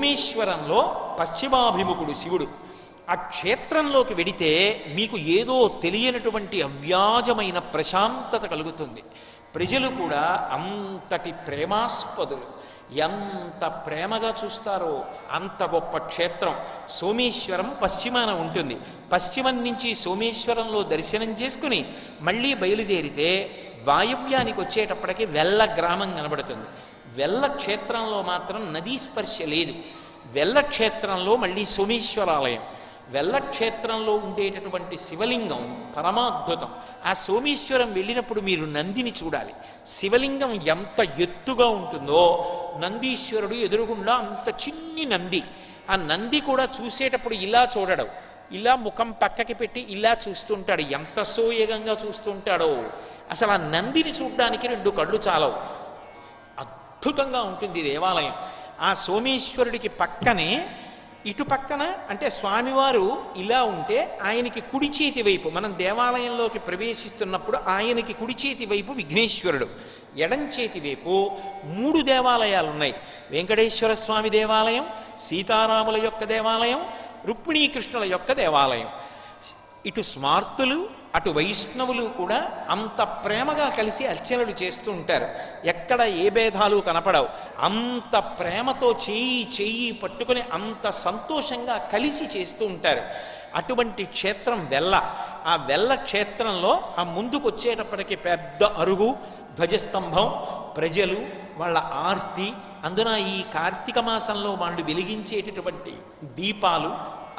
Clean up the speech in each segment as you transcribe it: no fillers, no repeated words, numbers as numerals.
సోమేశ్వరంలో పశ్చిమాభిముఖుడు శివుడు. ఆ క్షేత్రంలోకి వెడితే మీకు ఏదో తెలియనటువంటి అవ్యాజమైన ప్రశాంతత కలుగుతుంది. ప్రజలు కూడా అంతటి ప్రేమాస్పదులు, ఎంత ప్రేమగా చూస్తారో అంత గొప్ప క్షేత్రం. సోమేశ్వరం పశ్చిమాన ఉంటుంది. పశ్చిమం నుంచి సోమేశ్వరంలో దర్శనం చేసుకుని మళ్ళీ బయలుదేరితే వాయవ్యానికి వచ్చేటప్పటికి వెల్ల గ్రామం కనబడుతుంది. వెల్ల క్షేత్రంలో మాత్రం నదీ స్పర్శ లేదు. వెల్ల క్షేత్రంలో మళ్ళీ సోమేశ్వరాలయం. వెల్ల క్షేత్రంలో ఉండేటటువంటి శివలింగం పరమాద్భుతం. ఆ సోమేశ్వరం వెళ్ళినప్పుడు మీరు నందిని చూడాలి. శివలింగం ఎంత ఎత్తుగా ఉంటుందో నందీశ్వరుడు ఎదురుగుండా అంత చిన్ని నంది. ఆ నంది కూడా చూసేటప్పుడు ఇలా చూడడం, ఇలా ముఖం పక్కకి పెట్టి ఇలా చూస్తుంటాడు. ఎంత సోయగంగా చూస్తుంటాడో అసలు ఆ నందిని చూడడానికి 2 కళ్ళు చాలవు. అద్భుతంగా ఉంటుంది దేవాలయం. ఆ సోమేశ్వరుడికి పక్కనే ఇటు పక్కన అంటే స్వామివారు ఇలా ఉంటే ఆయనకి కుడి చేతి వైపు, మనం దేవాలయంలోకి ప్రవేశిస్తున్నప్పుడు ఆయనకి కుడి చేతి వైపు విఘ్నేశ్వరుడు, ఎడం చేతి వైపు 3 దేవాలయాలు ఉన్నాయి. వెంకటేశ్వర స్వామి దేవాలయం, సీతారాముల యొక్క దేవాలయం, రుక్మిణీకృష్ణుల యొక్క దేవాలయం. ఇటు స్మార్తులు అటు వైష్ణవులు కూడా అంత ప్రేమగా కలిసి అర్చనలు చేస్తూ ఉంటారు. ఎక్కడ ఏ భేదాలు కనపడవు. అంత ప్రేమతో చెయ్యి పట్టుకుని అంత సంతోషంగా కలిసి చేస్తూ ఉంటారు. అటువంటి క్షేత్రం వెల్ల. ఆ వెల్ల క్షేత్రంలో ఆ ముందుకు వచ్చేటప్పటికి పెద్ద అరుగు, ధ్వజస్తంభం, ప్రజలు వాళ్ళ ఆర్తి, అందున ఈ కార్తీక మాసంలో వాళ్ళు వెలిగించేటటువంటి దీపాలు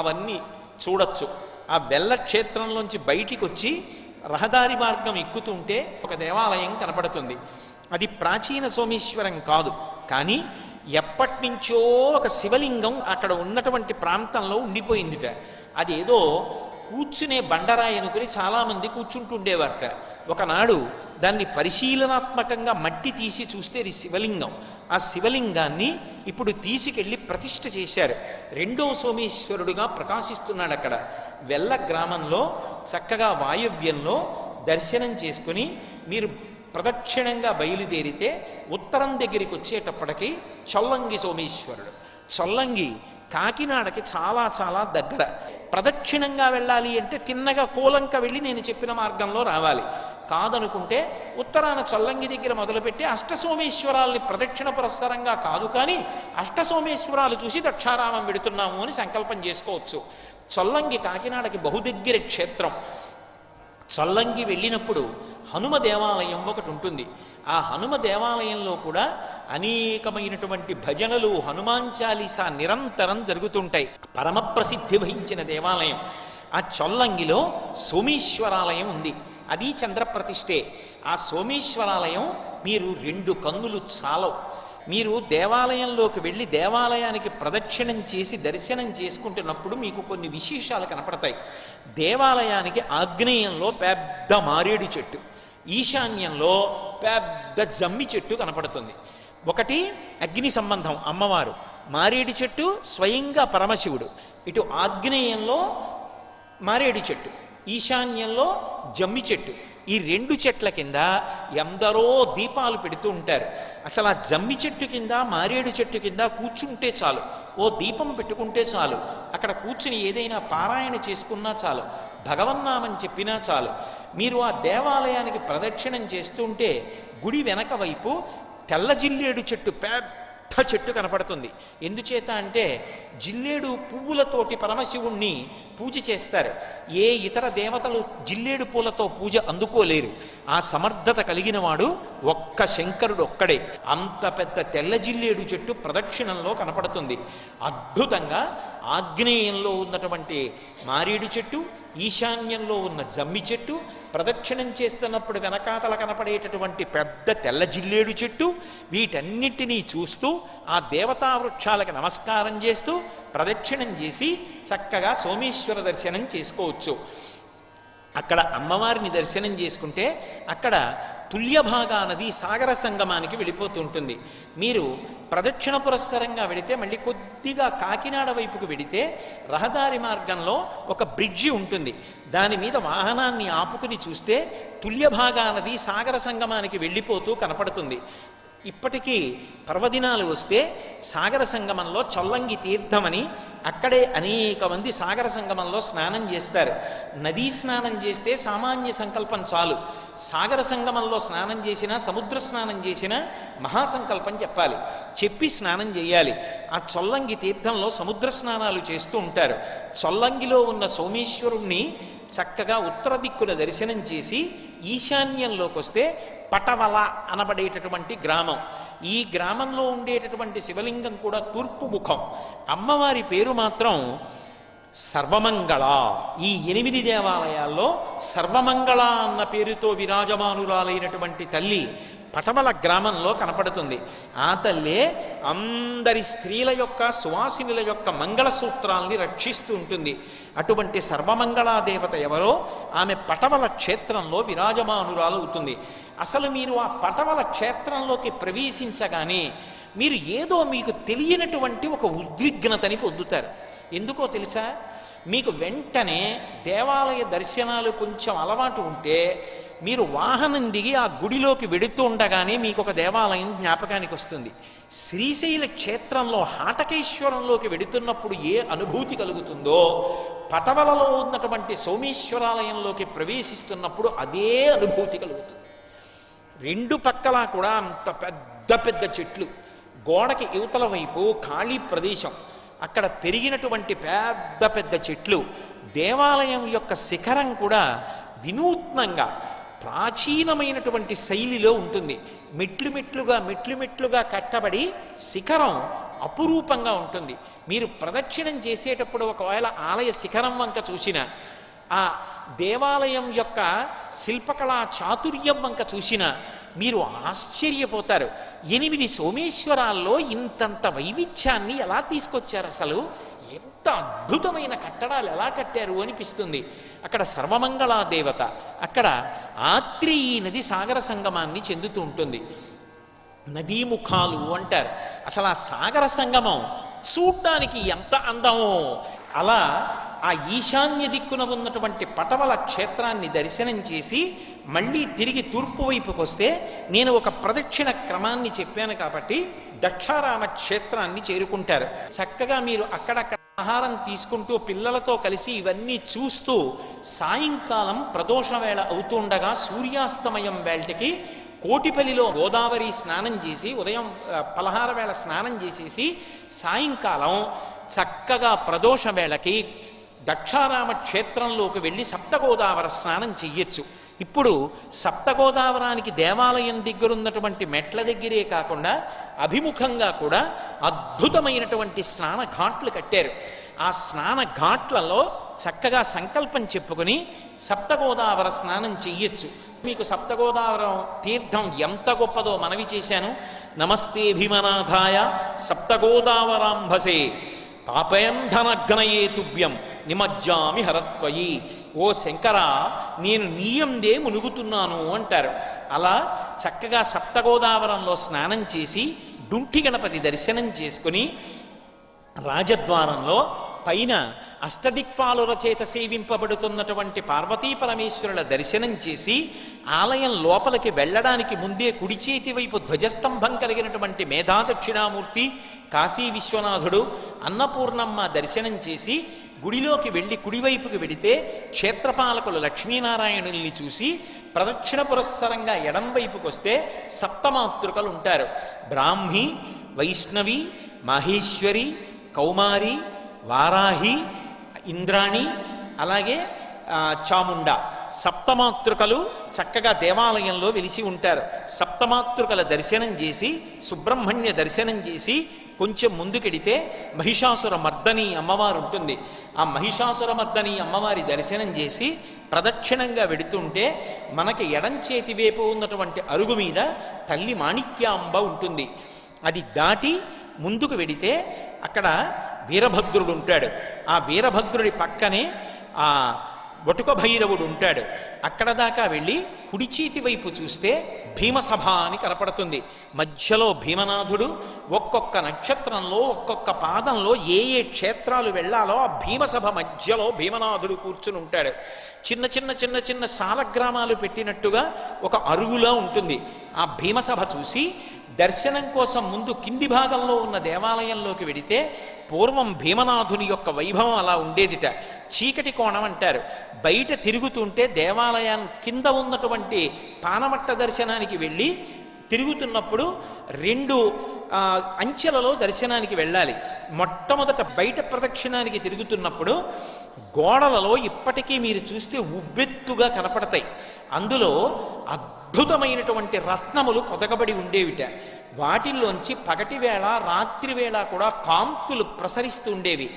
అవన్నీ చూడొచ్చు. ఆ వెల్ల క్షేత్రంలోంచి బయటికి వచ్చి రహదారి మార్గం ఎక్కుతుంటే ఒక దేవాలయం కనపడుతుంది. అది ప్రాచీన సోమేశ్వరం కాదు, కానీ ఎప్పటినుంచో ఒక శివలింగం అక్కడ ఉన్నటువంటి ప్రాంతంలో ఉండిపోయిందిట. అదేదో కూర్చునే బండరాయి అనుకుని చాలామంది కూర్చుంటుండేవారట. ఒకనాడు దాన్ని పరిశీలనాత్మకంగా మట్టి తీసి చూస్తే అది శివలింగం. ఆ శివలింగాన్ని ఇప్పుడు తీసుకెళ్ళి ప్రతిష్ఠ చేశారు. 2వ సోమేశ్వరుడుగా ప్రకాశిస్తున్నాడు అక్కడ. వెల్ల గ్రామంలో చక్కగా వాయవ్యంలో దర్శనం చేసుకుని మీరు ప్రదక్షిణంగా బయలుదేరితే ఉత్తరం దగ్గరికి వచ్చేటప్పటికి చొల్లంగి సోమేశ్వరుడు. చొల్లంగి కాకినాడకి చాలా చాలా దగ్గర. ప్రదక్షిణంగా వెళ్ళాలి అంటే తిన్నగా కోలంక వెళ్ళి నేను చెప్పిన మార్గంలో రావాలి. కాదనుకుంటే ఉత్తరాన చొల్లంగి దగ్గర మొదలుపెట్టి అష్టసోమేశ్వరాల్ని ప్రదక్షిణ పురస్సరంగా కాదు, కానీ అష్టసోమేశ్వరాలు చూసి దక్షారామం పెడుతున్నాము అని సంకల్పం చేసుకోవచ్చు. చొల్లంగి కాకినాడకి బహుదగ్గర క్షేత్రం. చొల్లంగి వెళ్ళినప్పుడు హనుమ దేవాలయం ఒకటి ఉంటుంది. ఆ హనుమ దేవాలయంలో కూడా అనేకమైనటువంటి భజనలు, హనుమాన్ చాలీసా నిరంతరం జరుగుతుంటాయి. పరమ ప్రసిద్ధి వహించిన దేవాలయం. ఆ చొల్లంగిలో సోమేశ్వరాలయం ఉంది. అది చంద్రప్రతిష్ఠే. ఆ సోమేశ్వరాలయం మీరు 2 కన్నులు చాలవు. మీరు దేవాలయంలోకి వెళ్ళి దేవాలయానికి ప్రదక్షిణం చేసి దర్శనం చేసుకుంటున్నప్పుడు మీకు కొన్ని విశేషాలు కనపడతాయి. దేవాలయానికి ఆగ్నేయంలో పెద్ద మారేడు చెట్టు, ఈశాన్యంలో పెద్ద జమ్మి చెట్టు కనపడుతుంది. ఒకటి అగ్ని సంబంధం అమ్మవారు, మారేడు చెట్టు స్వయంగా పరమశివుడు. ఇటు ఆగ్నేయంలో మారేడు చెట్టు, ఈశాన్యంలో జమ్మి చెట్టు. ఈ 2 చెట్ల కింద ఎందరో దీపాలు పెడుతూ ఉంటారు. అసలు ఆ జమ్మి చెట్టు కింద మారేడు చెట్టు కింద కూర్చుంటే చాలు, ఓ దీపం పెట్టుకుంటే చాలు, అక్కడ కూర్చుని ఏదైనా పారాయణ చేసుకున్నా చాలు, భగవన్నామని చెప్పినా చాలు. మీరు ఆ దేవాలయానికి ప్రదక్షిణం చేస్తుంటే గుడి వెనక వైపు తెల్ల జిల్లేడు చెట్టు, పెద్ద చెట్టు కనపడుతుంది. ఎందుచేత అంటే జిల్లేడు పువ్వులతోటి పరమశివుణ్ణి పూజ చేస్తారు. ఏ ఇతర దేవతలు జిల్లేడు పూలతో పూజ అందుకోలేరు. ఆ సమర్థత కలిగిన వాడు ఒక్క శంకరుడు ఒక్కడే. అంత పెద్ద తెల్ల జిల్లేడు చెట్టు ప్రదక్షిణంలో కనపడుతుంది. అద్భుతంగా ఆగ్నేయంలో ఉన్నటువంటి మారేడు చెట్టు, ఈశాన్యంలో ఉన్న జమ్మి చెట్టు, ప్రదక్షిణం చేస్తున్నప్పుడు వెనకాతల కనపడేటటువంటి పెద్ద తెల్ల జిల్లేడు చెట్టు, వీటన్నిటినీ చూస్తూ ఆ దేవతా వృక్షాలకు నమస్కారం చేస్తూ ప్రదక్షిణం చేసి చక్కగా సోమేశ్వర దర్శనం చేసుకోవచ్చు. అక్కడ అమ్మవారిని దర్శనం చేసుకుంటే అక్కడ తుల్యభాగా నది సాగర సంగమానికి వెళ్ళిపోతుంటుంది. మీరు ప్రదక్షిణ పురస్సరంగా వెడితే మళ్ళీ కొద్దిగా కాకినాడ వైపుకు వెడితే రహదారి మార్గంలో ఒక బ్రిడ్జి ఉంటుంది. దాని మీద వాహనాన్ని ఆపుకుని చూస్తే తుల్యభాగా నది సాగర సంగమానికి వెళ్ళిపోతూ కనపడుతుంది. ఇప్పటికీ పర్వదినాలు వస్తే సాగర సంగమంలో చొల్లంగి తీర్థమని అక్కడే అనేక మంది సాగర సంగమంలో స్నానం చేస్తారు. నదీ స్నానం చేస్తే సామాన్య సంకల్పం చాలు. సాగర సంగమంలో స్నానం చేసినా, సముద్ర స్నానం చేసినా మహాసంకల్పం చెప్పాలి, చెప్పి స్నానం చేయాలి. ఆ చొల్లంగి తీర్థంలో సముద్ర స్నానాలు చేస్తూ ఉంటారు. చొల్లంగిలో ఉన్న సోమేశ్వరుణ్ణి చక్కగా ఉత్తర దిక్కున దర్శనం చేసి ఈశాన్యంలోకి వస్తే పటవల అనబడేటటువంటి గ్రామం. ఈ గ్రామంలో ఉండేటటువంటి శివలింగం కూడా తూర్పు ముఖం. అమ్మవారి పేరు మాత్రం సర్వమంగళ. ఈ 8 దేవాలయాల్లో సర్వమంగళ అన్న పేరుతో విరాజమానురాలైనటువంటి తల్లి పటవల గ్రామంలో కనపడుతుంది. ఆ తల్లే అందరి స్త్రీల యొక్క, సువాసినుల యొక్క మంగళసూత్రాల్ని రక్షిస్తూ ఉంటుంది. అటువంటి సర్వమంగళా దేవత ఎవరో ఆమె పటవల క్షేత్రంలో విరాజమానురాలు అవుతుంది. అసలు మీరు ఆ పటవల క్షేత్రంలోకి ప్రవేశించగానే మీరు ఏదో మీకు తెలియనటువంటి ఒక ఉద్విగ్నతని పొందుతారు. ఎందుకో తెలుసా? మీకు వెంటనే దేవాలయ దర్శనాలు కొంచెం అలవాటు ఉంటే మీరు వాహనం దిగి ఆ గుడిలోకి వెడుతూ ఉండగానే మీకు ఒక దేవాలయం జ్ఞాపకానికి వస్తుంది. శ్రీశైల క్షేత్రంలో హాటకేశ్వరంలోకి వెడుతున్నప్పుడు ఏ అనుభూతి కలుగుతుందో, పటవలలో ఉన్నటువంటి సోమేశ్వరాలయంలోకి ప్రవేశిస్తున్నప్పుడు అదే అనుభూతి కలుగుతుంది. 2 పక్కలా కూడా అంత పెద్ద పెద్ద చెట్లు, గోడకి యువతల వైపు ఖాళీ ప్రదేశం, అక్కడ పెరిగినటువంటి పెద్ద పెద్ద చెట్లు, దేవాలయం యొక్క శిఖరం కూడా వినూత్నంగా ప్రాచీనమైనటువంటి శైలిలో ఉంటుంది. మెట్లుగా కట్టబడి శిఖరం అపురూపంగా ఉంటుంది. మీరు ప్రదక్షిణం చేసేటప్పుడు ఒకవేళ ఆలయ శిఖరం వంక చూసిన, ఆ దేవాలయం యొక్క శిల్పకళా చాతుర్యం వంక చూసిన మీరు ఆశ్చర్యపోతారు. 8 సోమేశ్వరాల్లో ఇంతంత వైవిధ్యాన్ని ఎలా తీసుకొచ్చారు, అసలు ఎంత అద్భుతమైన కట్టడాలు ఎలా కట్టారు అనిపిస్తుంది. అక్కడ సర్వమంగళా దేవత, అక్కడ ఆత్రేయీ నది సాగర సంగమాన్ని చెందుతూ ఉంటుంది. నదీముఖాలు అంటారు. అసలు ఆ సాగర సంగమం చూడ్డానికి ఎంత అందమో. అలా ఆ ఈశాన్య దిక్కున ఉన్నటువంటి పటవల క్షేత్రాన్ని దర్శనం చేసి మళ్ళీ తిరిగి తూర్పు వైపుకి వస్తే, నేను ఒక ప్రదక్షిణ క్రమాన్ని చెప్పాను కాబట్టి దక్షారామ క్షేత్రాన్ని చేరుకుంటారు. చక్కగా మీరు అక్కడక్కడ ఆహారం తీసుకుంటూ పిల్లలతో కలిసి ఇవన్నీ చూస్తూ సాయంకాలం ప్రదోష వేళ అవుతుండగా సూర్యాస్తమయం వేళటికి కోటిపల్లిలో గోదావరి స్నానం చేసి, ఉదయం పలహార వేళ స్నానం చేసేసి సాయంకాలం చక్కగా ప్రదోష వేళకి దక్షారామ క్షేత్రంలోకి వెళ్ళి సప్తగోదావర స్నానం చెయ్యొచ్చు. ఇప్పుడు సప్తగోదావరానికి దేవాలయం దగ్గరున్నటువంటి మెట్ల దగ్గరే కాకుండా అభిముఖంగా కూడా అద్భుతమైనటువంటి స్నాన ఘాట్లు కట్టారు. ఆ స్నాన ఘాట్లలో చక్కగా సంకల్పం చెప్పుకొని సప్తగోదావర స్నానం చెయ్యొచ్చు. మీకు సప్తగోదావరం తీర్థం ఎంత గొప్పదో మనవి చేశాను. నమస్తే భీమనాథాయ సప్తగోదావరాంభసే పాపేంధనఘ్నయే తుభ్యం నిమజ్జామి హరత్వయి. ఓ శంకర, నేను నీయందే మునుగుతున్నాను అంటారు. అలా చక్కగా సప్తగోదావరంలో స్నానం చేసి డుంఠి గణపతి దర్శనం చేసుకుని రాజద్వారంలో పైన అష్టదిక్పాలుర చేత సేవింపబడుతున్నటువంటి పార్వతీ పరమేశ్వరుల దర్శనం చేసి ఆలయం లోపలికి వెళ్ళడానికి ముందే కుడి చేతి వైపు ధ్వజస్తంభం కలిగినటువంటి మేధాదక్షిణామూర్తి కాశీ విశ్వనాథుడు అన్నపూర్ణమ్మ దర్శనం చేసి గుడిలోకి వెళ్ళి కుడివైపుకి వెడితే క్షేత్రపాలకులు లక్ష్మీనారాయణుల్ని చూసి ప్రదక్షిణ పురస్సరంగా ఎడం వైపుకి వస్తే సప్తమాతృకలు ఉంటారు. బ్రాహ్మి, వైష్ణవి, మాహేశ్వరి, కౌమారి, వారాహి, ఇంద్రాణి, అలాగే చాముండ సప్తమాతృకలు చక్కగా దేవాలయంలో వెలిసి ఉంటారు. సప్తమాతృకల దర్శనం చేసి సుబ్రహ్మణ్య దర్శనం చేసి కొంచెం ముందుకెడితే మహిషాసుర మర్దని అమ్మవారు ఉంటుంది. ఆ మహిషాసుర మర్దని అమ్మవారి దర్శనం చేసి ప్రదక్షిణంగా వెడుతుంటే మనకి ఎడం చేతి వైపు ఉన్నటువంటి అరుగు మీద తల్లి మాణిక్యాంబ ఉంటుంది. అది దాటి ముందుకు వెడితే అక్కడ వీరభద్రుడు ఉంటాడు. ఆ వీరభద్రుడి పక్కనే ఆ వటుక భైరవుడు ఉంటాడు. అక్కడ దాకా వెళ్ళి కుడి చేతి వైపు చూస్తే భీమసభ అని కనపడుతుంది. మధ్యలో భీమనాథుడు, ఒక్కొక్క నక్షత్రంలో ఒక్కొక్క పాదంలో ఏ ఏ క్షేత్రాలు వెళ్ళాలో ఆ భీమసభ మధ్యలో భీమనాథుడు కూర్చుని ఉంటాడు. చిన్న చిన్న చిన్న చిన్న సాలగ్రామాలు పెట్టినట్టుగా ఒక అరుగులా ఉంటుంది. ఆ భీమసభ చూసి దర్శనం కోసం ముందు కింది భాగంలో ఉన్న దేవాలయంలోకి వెడితే పూర్వం భీమనాథుని యొక్క వైభవం అలా ఉండేదిట. చీకటి కోణం అంటారు. బయట తిరుగుతుంటే దేవాలయం కింద ఉన్నటువంటి పానమట్ట దర్శనానికి వెళ్ళి తిరుగుతున్నప్పుడు 2 అంచెలలో దర్శనానికి వెళ్ళాలి. మొట్టమొదట బయట ప్రదక్షిణానికి తిరుగుతున్నప్పుడు గోడలలో ఇప్పటికీ మీరు చూస్తే ఉబ్బెత్తుగా కనపడతాయి. అందులో అద్భుతమైనటువంటి రత్నములు పొదగబడి ఉండేవిట. వాటిల్లోంచి పగటివేళ రాత్రివేళ కూడా కాంతులు ప్రసరిస్తూ ఉండేవి.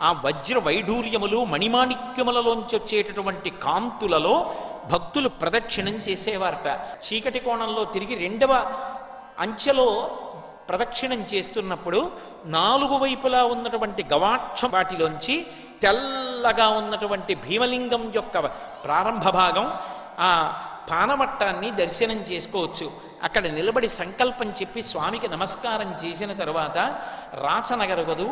ఆ వజ్ర వైఢూర్యములు మణిమాణిక్యములలోంచి వచ్చేటటువంటి కాంతులలో భక్తులు ప్రదక్షిణం చేసేవారట. చీకటి కోణంలో తిరిగి 2వ అంచెలో ప్రదక్షిణం చేస్తున్నప్పుడు 4 వైపులా ఉన్నటువంటి గవాక్షం వాటిలోంచి తెల్లగా ఉన్నటువంటి భీమలింగం యొక్క ప్రారంభ భాగం ఆ పానమట్టాన్ని దర్శనం చేసుకోవచ్చు. అక్కడ నిలబడి సంకల్పం చెప్పి స్వామికి నమస్కారం చేసిన తరువాత రాచనగరగదు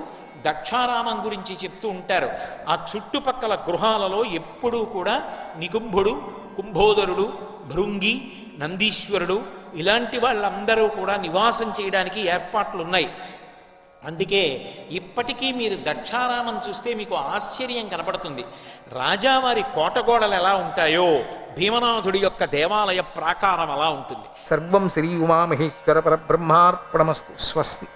దక్షారామం గురించి చెప్తూ ఉంటారు. ఆ చుట్టుపక్కల గృహాలలో ఎప్పుడూ కూడా నికుంభుడు, కుంభోదరుడు, భృంగి, నందీశ్వరుడు ఇలాంటి వాళ్ళందరూ కూడా నివాసం చేయడానికి ఏర్పాట్లున్నాయి. అందుకే ఇప్పటికీ మీరు దక్షారామం చూస్తే మీకు ఆశ్చర్యం కనపడుతుంది. రాజావారి కోటగోడలు ఎలా ఉంటాయో భీమనాథుడి యొక్క దేవాలయ ప్రాకారం అలా ఉంటుంది. సర్వం శ్రీ ఉమామహేశ్వర పరబ్రహ్మార్పణమస్తు. స్వస్తి.